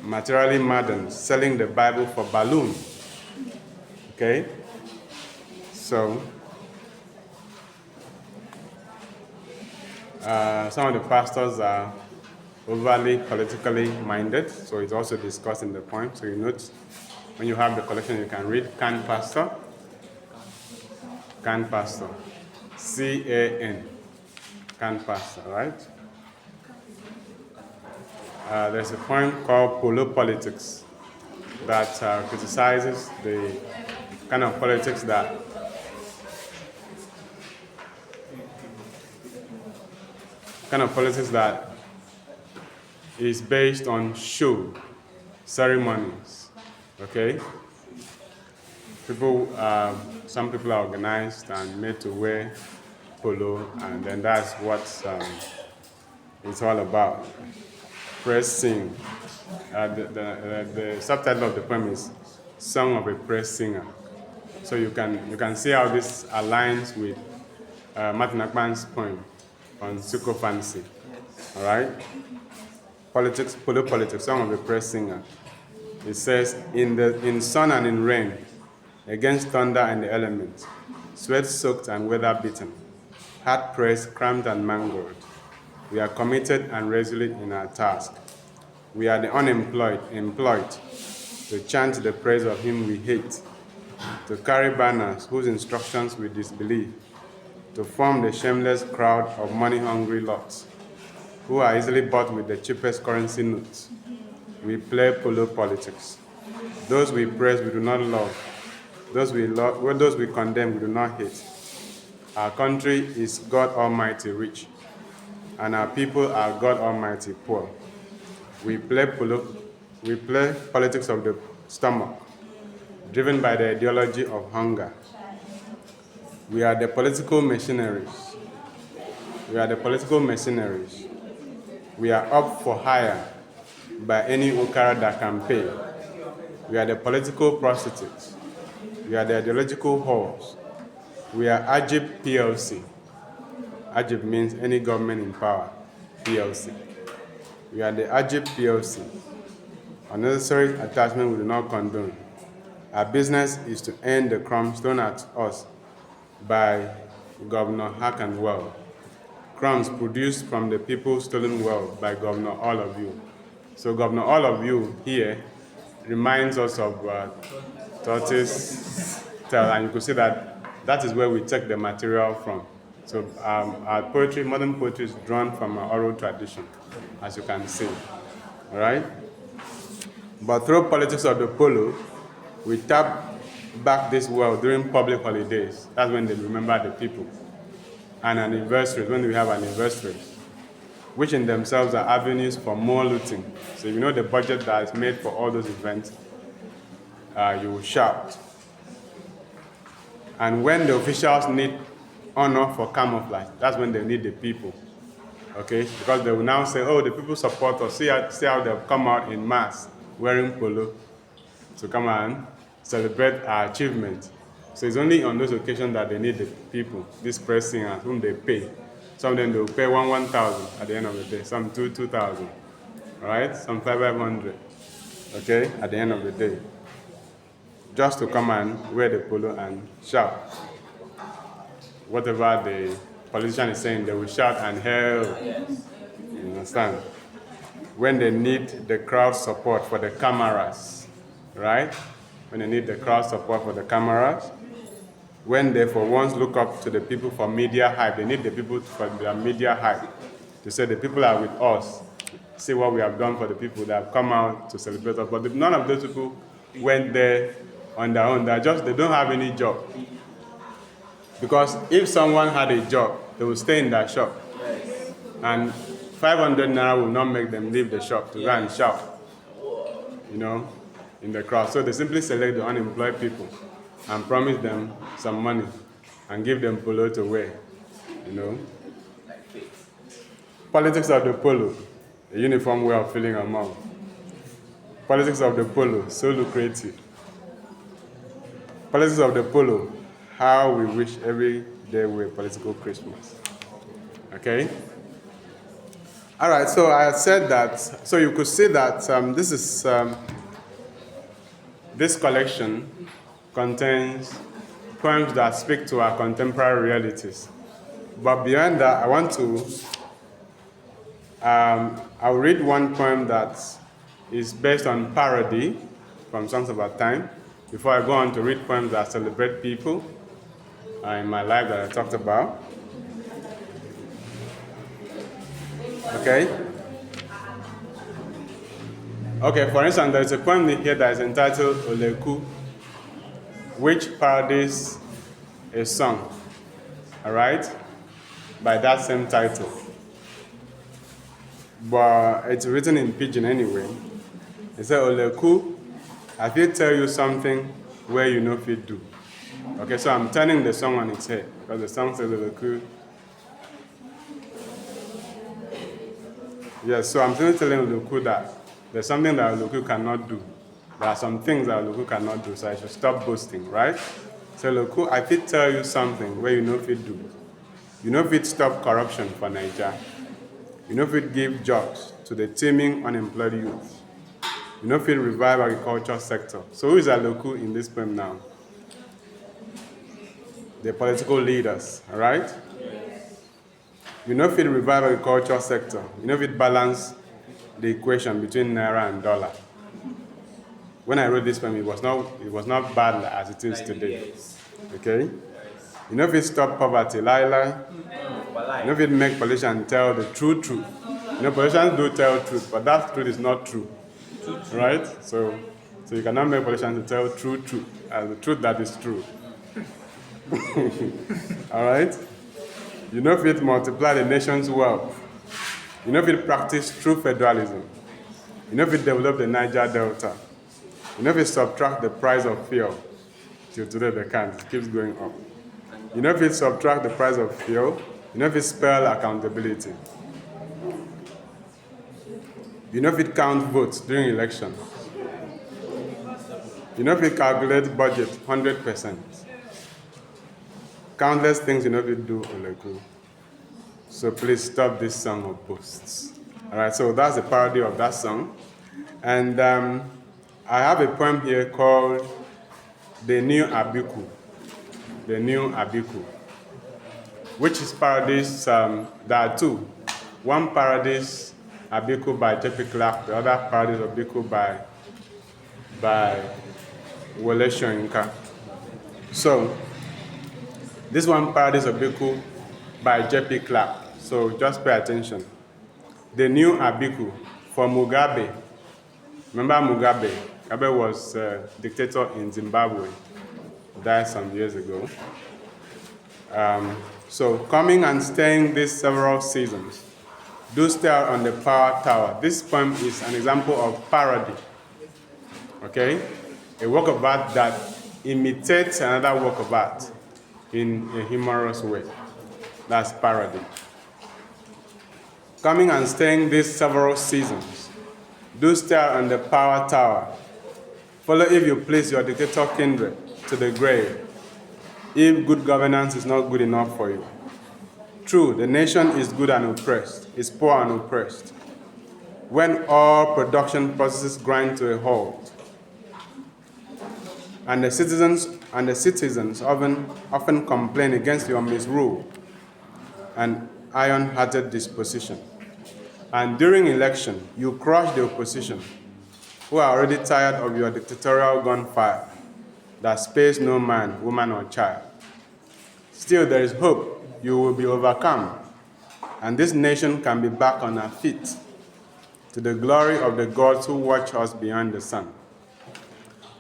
Materially maddened, selling the Bible for balloon. Okay? So, some of the pastors are overly politically minded, so it's also discussed in the poem. So you note, when you have the collection, you can read Can Pastor. Can Pastor. C-A-N. Can Pastor, right? There's a poem called Polo Politics that criticizes the kind of politics that is based on show, ceremonies, okay? Some people are organized and made to wear polo, and then that's what it's all about. Press sing. The subtitle of the poem is Song of a Press Singer. So you can see how this aligns with Martin Akpan's poem on sycophancy. All right? Polo politics, Song of a Press Singer. It says, in sun and in rain, against thunder and the elements, sweat-soaked and weather-beaten, hard-pressed, cramped and mangled, we are committed and resolute in our task. We are the unemployed, employed to chant the praise of him we hate, to carry banners whose instructions we disbelieve, to form the shameless crowd of money-hungry lots who are easily bought with the cheapest currency notes. We play polo politics. Those we praise, we do not love. Those we condemn, we do not hate. Our country is God Almighty rich, and our people are God Almighty poor. We play politics of the stomach, driven by the ideology of hunger. We are the political machineries. We are the political mercenaries. We are up for hire by any okara that can pay. We are the political prostitutes. We are the ideological whores. We are Ajib PLC. Ajib means any government in power, PLC. We are the Ajib PLC. Unnecessary attachment we do not condone. Our business is to end the crumbs thrown at us by Governor Harkenwell. Crumbs produced from the people stolen wealth by Governor All of You. So Governor All of You here reminds us of tortoise tale, and you could see that is where we take the material from. So our poetry, modern poetry, is drawn from our oral tradition, as you can see, all right? But through politics of the polo, we tap back this world during public holidays. That's when they remember the people. And anniversaries, when we have anniversaries, which in themselves are avenues for more looting. So if you know the budget that is made for all those events, you will shout. And when the officials need honor for camouflage, that's when they need the people, okay? Because they will now say, oh, the people support us. See how they've come out in mass wearing polo to come and celebrate our achievement. So it's only on those occasions that they need the people, these press singers, whom they pay. Some of them, they will pay 1,000 at the end of the day, some 2,000, all right? Some 500, okay, at the end of the day. Just to come and wear the polo and shout. Whatever the politician is saying, they will shout and hail. Yes. You understand? When they need the crowd support for the cameras, right? When they need the crowd support for the cameras, when they for once look up to the people for media hype, they need the people for their media hype to say the people are with us. See what we have done for the people that have come out to celebrate us. But none of those people went there on their own. They don't have any job. Because if someone had a job, they would stay in that shop. Yes. And 500 naira will not make them leave the shop to go and shout, in the crowd. So they simply select the unemployed people and promise them some money and give them polo to wear, Like faith. Politics of the polo, a uniform way of filling a mouth. Politics of the polo, so lucrative. Politics of the polo, how we wish every day were political Christmas. Okay? All right, so I said that, so you could see that this collection contains poems that speak to our contemporary realities. But beyond that, I want to, I'll read one poem that is based on parody from songs of our time, before I go on to read poems that celebrate people in my life that I talked about. Okay? Okay, for instance, there's a poem here that is entitled Oleku, which parodies a song, all right, by that same title. But it's written in pidgin anyway. It says, Oleku, I feel tell you something where you know if you do. Okay, so I'm turning the song on its head, because the song says Oleku. Yes, so I'm simply telling Oluku that there's something that Oluku cannot do. There are some things that Oluku cannot do, so I should stop boasting, right? So Oluku, I fit tell you something where you know if it do. You know if it stop corruption for Nigeria. You know if it give jobs to the teeming unemployed youth. You know if it revive agriculture sector. So who is Oluku in this poem now? The political leaders, all right? You know if it revive agriculture sector. You know if it balance the equation between naira and dollar. When I wrote this poem, it was not bad as it is today. Okay? You know if it stop poverty, lie. You know if it make politicians tell the true truth. You know, politicians do tell truth, but that truth is not true. Right? So you cannot make politicians to tell true truth as the truth that is true. All right? You know if it multiply the nation's wealth. You know if it practice true federalism. You know if it develop the Niger Delta. You know if it subtract the price of fuel. Till today they can't. It keeps going up. You know if it subtract the price of fuel. You know if it spell accountability. You know if it count votes during elections. You know if it calculate budget 100%. Countless things you know if it do, Oleku. So please stop this song of boasts. All right, so that's a parody of that song. And I have a poem here called The New Abiku. The New Abiku, which is parodies, there are two. One parodies Abiku by J.P. Clark, the other parodies Abiku by Wole Soyinka. So, this one parodies Abiku by J.P. Clark. So just pay attention. The New Abiku for Mugabe. Remember Mugabe? Mugabe was a dictator in Zimbabwe. Died some years ago. So coming and staying these several seasons. Do stare on the power tower. This poem is an example of parody. Okay? A work of art that imitates another work of art in a humorous way. That's parody. Coming and staying these several seasons. Do stare on the power tower. Follow, if you please, your dictator kindred to the grave, if good governance is not good enough for you. True, the nation is good and oppressed, is poor and oppressed. When all production processes grind to a halt, and the citizens often complain against your misrule and iron-hearted disposition. And during election, you crush the opposition, who are already tired of your dictatorial gunfire that spares no man, woman, or child. Still, there is hope you will be overcome, and this nation can be back on her feet to the glory of the gods who watch us beyond the sun.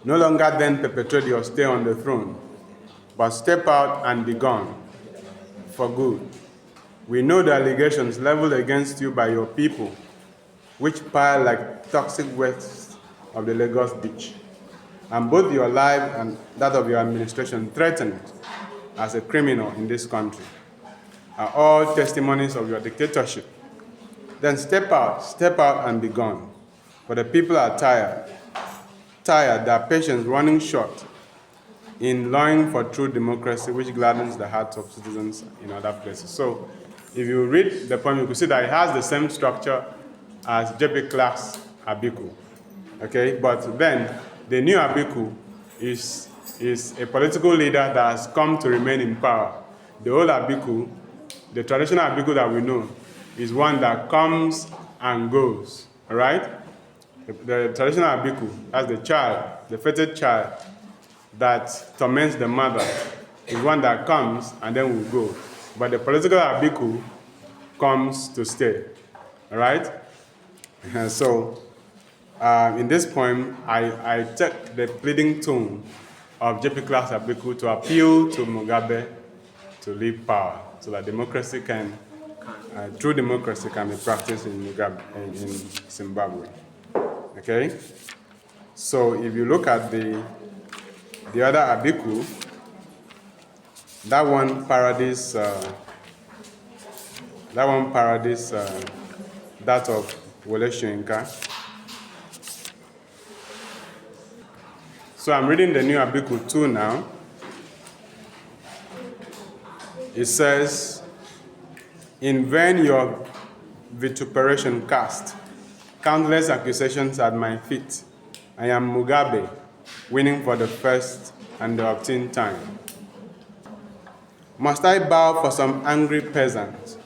No longer then perpetuate your stay on the throne. but step out and be gone for good. We know the allegations leveled against you by your people, which pile like toxic waste of the Lagos beach, and both your life and that of your administration threatened as a criminal in this country are all testimonies of your dictatorship. Then step out and be gone. For the people are tired, their patience running short in longing for true democracy, which gladdens the hearts of citizens in other places. So, if you read the poem, you can see that it has the same structure as J.P. Clark's Abiku. Okay, but then the new Abiku is a political leader that has come to remain in power. The old Abiku, the traditional Abiku that we know, is one that comes and goes. All right? The traditional Abiku, that's the child, the fated child that torments the mother, is one that comes and then will go. But the political Abiku comes to stay. All right? And so, in this poem, I took the pleading tone of J.P. Clark's Abiku to appeal to Mugabe to leave power so that democracy can, true democracy can be practiced in Zimbabwe. Okay? So if you look at the other Abiku, that one parodies that of Wole Soyinka. So I'm reading the new Abiku 2 now. It says, in vain your vituperation cast, countless accusations at my feet. I am Mugabe, winning for the first and the 18th time. Must I bow for some angry peasants,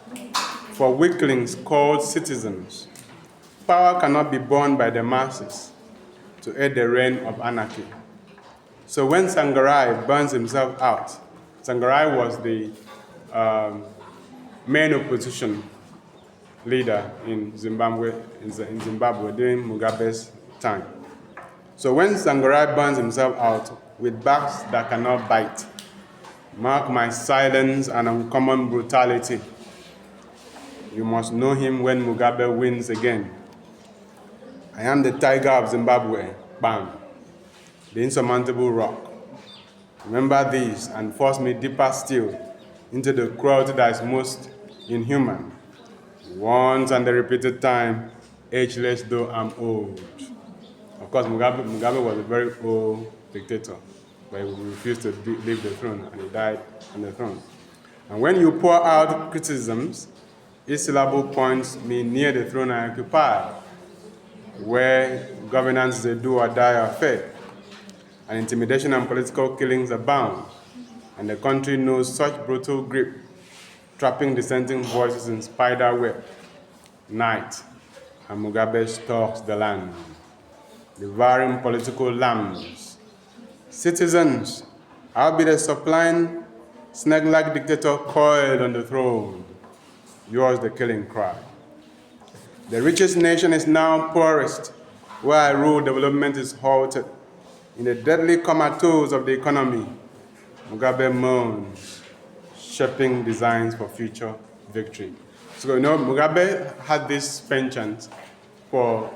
for weaklings called citizens? Power cannot be borne by the masses to aid the reign of anarchy. So when Sangarai burns himself out, Sangarai was the main opposition leader in Zimbabwe during Mugabe's time. So when Sangarai burns himself out with backs that cannot bite, mark my silence and uncommon brutality. You must know him when Mugabe wins again. I am the tiger of Zimbabwe, bam, the insurmountable rock. Remember these and force me deeper still into the cruelty that is most inhuman. Once and the repeated time, ageless though I'm old. Of course, Mugabe was a very old dictator, but he refused to leave the throne, and he died on the throne. And when you pour out criticisms, each syllable points me near the throne I occupy, where governance is a do or die affair, and intimidation and political killings abound, and the country knows such brutal grip, trapping dissenting voices in spider web. Night, and Mugabe stalks the land, devouring political lambs. Citizens, I'll be the supine, snake-like dictator coiled on the throne. Yours the killing cry. The richest nation is now poorest, where I rule development is halted. In the deadly comatose of the economy, Mugabe moans, shaping designs for future victory. So, Mugabe had this penchant for,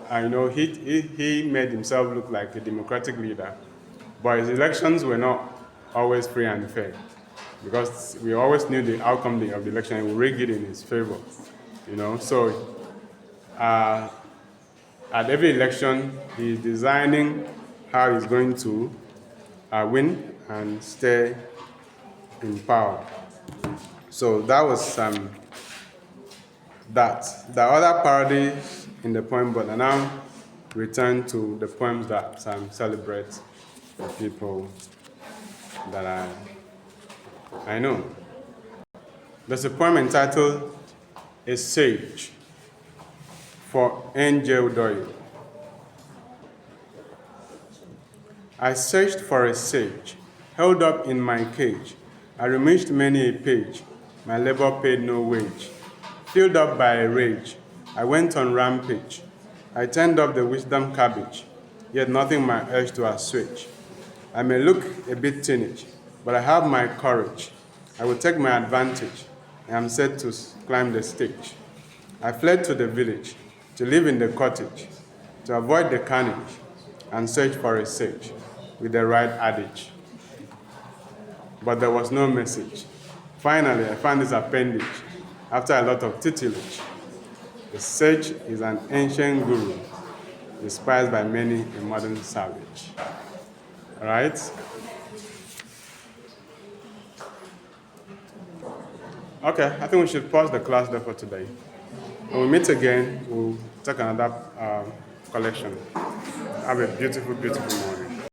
he made himself look like a democratic leader, but his elections were not always free and fair, because we always knew the outcome of the election and we rigged it in his favor, So, at every election, he's designing how he's going to win and stay in power. So that was that. The other parodies in the poem, but I now return to the poems that celebrate the people that I know. There's a poem entitled A Sage for Eyoh Etim. I searched for a sage, held up in my cage. I rummaged many a page, my labor paid no wage. Filled up by a rage, I went on rampage. I turned up the wisdom cabbage, yet nothing my urge to assuage. I may look a bit teenage, but I have my courage. I will take my advantage. I am set to climb the stage. I fled to the village, to live in the cottage, to avoid the carnage, and search for a sage with the right adage. But there was no message. Finally, I found this appendage after a lot of tutelage. The sage is an ancient guru, despised by many a modern savage. All right? Okay, I think we should pause the class there for today. When we meet again, we'll take another collection. Have a beautiful, beautiful morning.